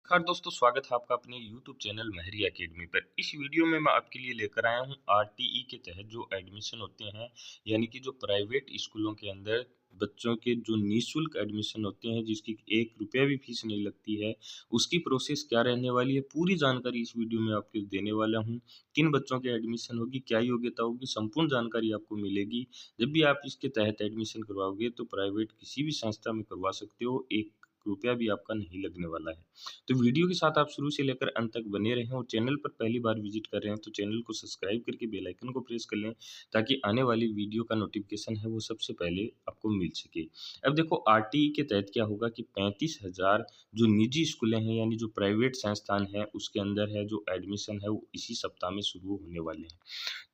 नमस्कार दोस्तों, स्वागत है आपका अपने YouTube चैनल महरी एकेडमी पर। इस वीडियो में मैं आपके लिए लेकर आया हूं आरटीई के तहत जो एडमिशन होते हैं, यानी कि जो प्राइवेट स्कूलों के अंदर बच्चों के जो निःशुल्क एडमिशन होते हैं, जिसकी 1 रुपया भी फीस नहीं लगती है, उसकी प्रोसेस क्या रहने वाली है, पूरी जानकारी इस वीडियो में आपको देने वाला हूँ। किन बच्चों की एडमिशन होगी, क्या योग्यता होगी, संपूर्ण जानकारी आपको मिलेगी। जब भी आप इसके तहत एडमिशन करवाओगे तो प्राइवेट किसी भी संस्था में करवा सकते हो, 1 रुपया भी आपका नहीं लगने वाला है। तो वीडियो के साथ आप शुरू से लेकर अंत तक बने रहें और चैनल पर पहली बार विजिट कर रहे हैं तो चैनल को सब्सक्राइब करके बेल आइकन को प्रेस कर लें, ताकि आने वाली वीडियो का नोटिफिकेशन है वो सबसे पहले आपको मिल सके। अब देखो, आरटीई के तहत क्या होगा कि 35,000 जो निजी स्कूलें हैं, यानी जो प्राइवेट संस्थान है, उसके अंदर है जो एडमिशन है वो इसी सप्ताह में शुरू होने वाले हैं।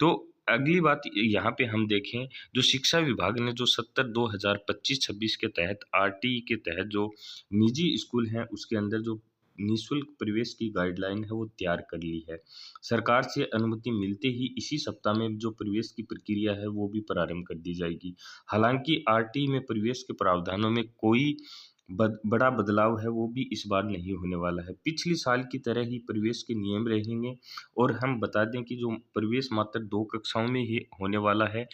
तो अगली बात यहाँ पे हम देखें, जो शिक्षा विभाग ने जो 70 2025-26 के तहत आरटीई के तहत जो निजी स्कूल हैं उसके अंदर जो निःशुल्क प्रवेश की गाइडलाइन है वो तैयार कर ली है। सरकार से अनुमति मिलते ही इसी सप्ताह में जो प्रवेश की प्रक्रिया है वो भी प्रारंभ कर दी जाएगी। हालांकि आरटीई में प्रवेश के प्रावधानों में कोई बड़ा बदलाव है वो भी इस बार नहीं होने वाला है। पिछली साल की तरह ही प्रवेश के नियम रहेंगे और हम बता दें कि जो प्रवेश मात्र 2 कक्षाओं में ही होने वाला है,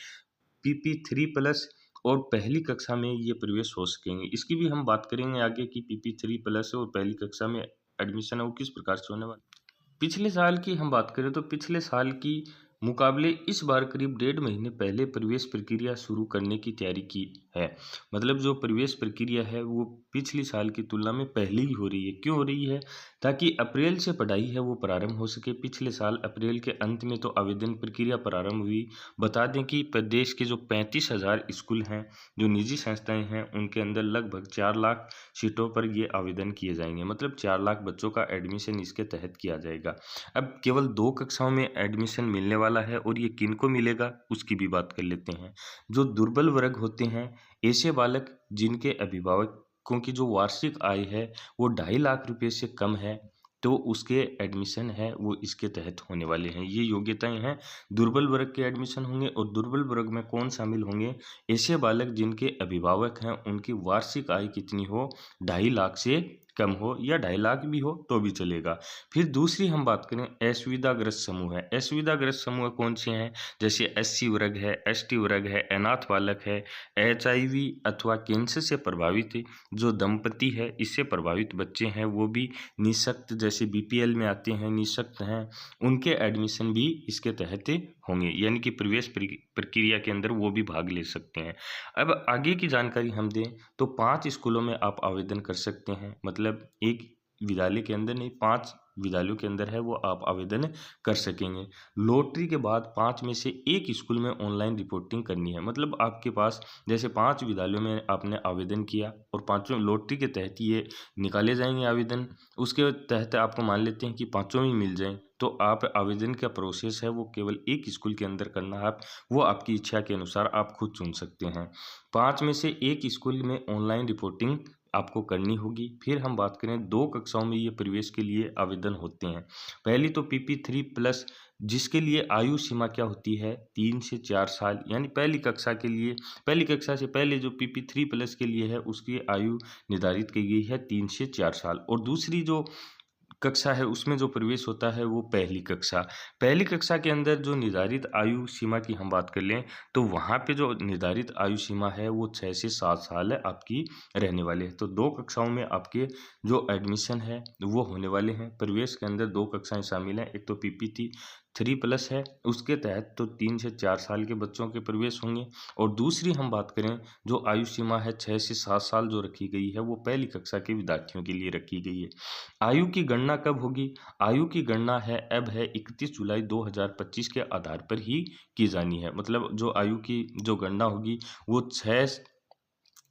पीपी 3 प्लस और पहली कक्षा में ये प्रवेश हो सकेंगे। इसकी भी हम बात करेंगे आगे कि पीपी 3 प्लस और पहली कक्षा में एडमिशन है वो किस प्रकार से होने वाला है। पिछले साल की हम बात करें तो पिछले साल की मुकाबले इस बार करीब 1.5 महीने पहले प्रवेश प्रक्रिया शुरू करने की तैयारी की है। मतलब जो प्रवेश प्रक्रिया है वो पिछली साल की तुलना में पहले ही हो रही है। क्यों हो रही है? ताकि अप्रैल से पढ़ाई है वो प्रारंभ हो सके। पिछले साल अप्रैल के अंत में तो आवेदन प्रक्रिया प्रारंभ हुई। बता दें कि प्रदेश के जो 35,000 स्कूल हैं, जो निजी संस्थाएं हैं, उनके अंदर लगभग 4 लाख सीटों पर ये आवेदन किए जाएंगे। मतलब 4 लाख बच्चों का एडमिशन इसके तहत किया जाएगा। अब केवल 2 कक्षाओं में एडमिशन मिलने वाला है और ये किनको मिलेगा उसकी भी बात कर लेते हैं। जो दुर्बल वर्ग होते हैं, ऐसे बालक जिनके अभिभावकों की जो वार्षिक आय है वो 2.5 लाख रुपए से कम है, तो उसके एडमिशन है वो इसके तहत होने वाले हैं। ये योग्यताएं हैं, दुर्बल वर्ग के एडमिशन होंगे। और दुर्बल वर्ग में कौन शामिल होंगे? ऐसे बालक जिनके अभिभावक हैं उनकी वार्षिक आय कितनी हो, 2.5 लाख से कम हो, या 2.5 लाख भी हो तो भी चलेगा। फिर दूसरी हम बात करें, असुविधाग्रस्त समूह है। असुविधाग्रस्त समूह कौन से हैं? जैसे एससी वर्ग है, एसटी वर्ग है, अनाथ बालक है, एचआईवी अथवा कैंसर से प्रभावित जो दंपति है, इससे प्रभावित बच्चे हैं, वो भी निःशक्त, जैसे बीपीएल में आते हैं, निःशक्त हैं, उनके एडमिशन भी इसके तहत होंगे। यानी कि प्रवेश प्रक्रिया के अंदर वो भी भाग ले सकते हैं। अब आगे की जानकारी हम दें तो 5 स्कूलों में आप आवेदन कर सकते हैं। मतलब एक विद्यालय के अंदर नहीं, 5 विद्यालयों के अंदर है वो आप आवेदन कर सकेंगे। लॉटरी के बाद 5 में से 1 स्कूल में ऑनलाइन रिपोर्टिंग करनी है। मतलब आपके पास जैसे 5 विद्यालयों में आपने आवेदन किया और पाँचों लॉटरी के तहत ये निकाले जाएंगे आवेदन। उसके तहत आपको मान लेते हैं कि पाँचों ही मिल जाएं, तो आप आवेदन का प्रोसेस है वो केवल 1 स्कूल के अंदर करना है। आप वो आपकी इच्छा के अनुसार आप खुद चुन सकते हैं। 5 में से 1 स्कूल में ऑनलाइन रिपोर्टिंग आपको करनी होगी। फिर हम बात करें, 2 कक्षाओं में ये प्रवेश के लिए आवेदन होते हैं। पहली तो पीपी 3 प्लस, जिसके लिए आयु सीमा क्या होती है, 3 से 4 साल। यानी पहली कक्षा के लिए, पहली कक्षा से पहले जो पीपी 3 प्लस के लिए है उसकी आयु निर्धारित की गई है 3 से 4 साल। और दूसरी जो कक्षा है उसमें जो प्रवेश होता है वो पहली कक्षा। पहली कक्षा के अंदर जो निर्धारित आयु सीमा की हम बात कर लें तो वहाँ पे जो निर्धारित आयु सीमा है वो 6 से 7 साल है आपकी रहने वाली है। तो 2 कक्षाओं में आपके जो एडमिशन है वो होने वाले हैं। प्रवेश के अंदर 2 कक्षाएं शामिल हैं। एक तो पीपी 3 प्लस है, उसके तहत तो 3 से 4 साल के बच्चों के प्रवेश होंगे। और दूसरी हम बात करें, जो आयु सीमा है 6 से 7 साल जो रखी गई है वो पहली कक्षा के विद्यार्थियों के लिए रखी गई है। आयु की गणना कब होगी? आयु की गणना है अब है 31 जुलाई 2025 के आधार पर ही की जानी है। मतलब जो आयु की जो गणना होगी वो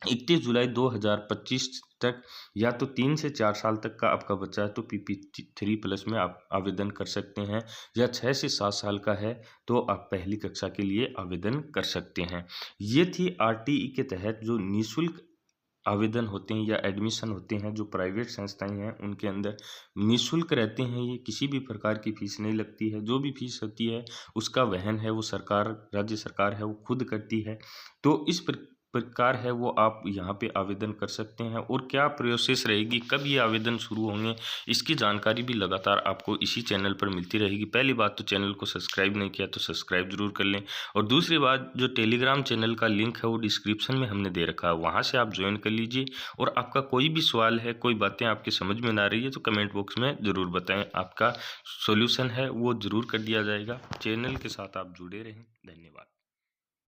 31 जुलाई 2025 तक, या तो 3 से 4 साल तक का आपका बच्चा है तो पीपी 3 प्लस में आप आवेदन कर सकते हैं, या 6 से 7 साल का है तो आप पहली कक्षा के लिए आवेदन कर सकते हैं। ये थी आरटीई के तहत जो निःशुल्क आवेदन होते हैं या एडमिशन होते हैं, जो प्राइवेट संस्थाएं हैं उनके अंदर निःशुल्क रहते हैं। ये किसी भी प्रकार की फीस नहीं लगती है। जो भी फीस होती है उसका वहन है वो सरकार, राज्य सरकार है वो खुद करती है। तो इस प्रकार है वो आप यहाँ पे आवेदन कर सकते हैं, और क्या प्रोसेस रहेगी, कब ये आवेदन शुरू होंगे, इसकी जानकारी भी लगातार आपको इसी चैनल पर मिलती रहेगी। पहली बात तो चैनल को सब्सक्राइब नहीं किया तो सब्सक्राइब ज़रूर कर लें, और दूसरी बात जो टेलीग्राम चैनल का लिंक है वो डिस्क्रिप्शन में हमने दे रखा है, वहाँ से आप ज्वाइन कर लीजिए। और आपका कोई भी सवाल है, कोई बातें आपकी समझ में ना रही है तो कमेंट बॉक्स में ज़रूर बताएं, आपका सॉल्यूशन है वो ज़रूर कर दिया जाएगा। चैनल के साथ आप जुड़े रहें। धन्यवाद।